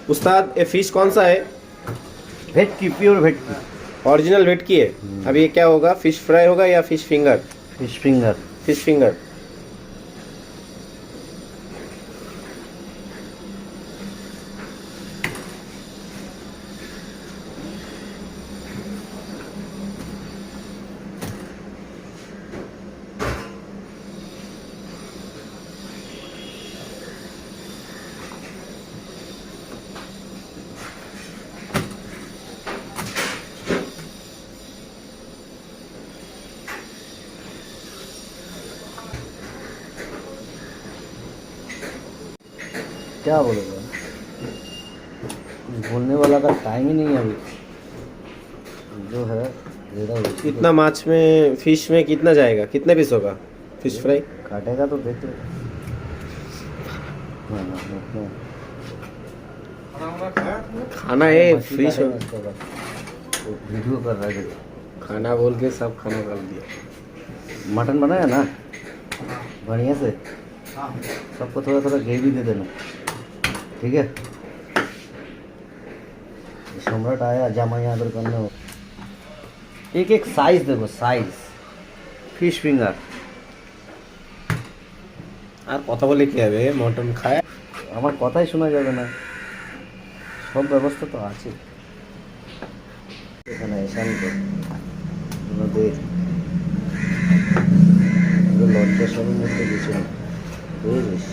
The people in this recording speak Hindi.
उस्ताद ये फिश कौन सा है? भेटकी, प्योर भेटकी, ओरिजिनल वेटकी है। अब ये क्या होगा, फिश फ्राई होगा या fish finger? Fish finger. Fish finger. क्या बोलेगा, बोलने वाला का टाइम ही नहीं है अभी, जो है ज़्यादा उसी को कितना माछ में, फिश में कितना जाएगा, कितने पीस होगा फिश फ्राई? काटेगा तो देख लो। हाँ, हाँ, खाना है मछली फिश। काटेगा इसके बाद। तो वीडियो कर रहा है देखो। खाना बोल के सब खाना कर दिया। मटन बनाया ना बढ़िया से, सबको थोड़ा थोड़ा ग्रेवी दे देना, ठीक है। सम्राट आया जामा यहाँ आदर करने हो। एक एक साइज देखो, साइज फिश फिंगर। আর কথা বলে কি হবে, মটন খায়। আমার কথাই শোনা যাবে না, সব ব্যবস্থা তো আছে এখানে। শান্ত নদীর লজ্জা সবের মধ্যে কিছু না, বুঝেছিস।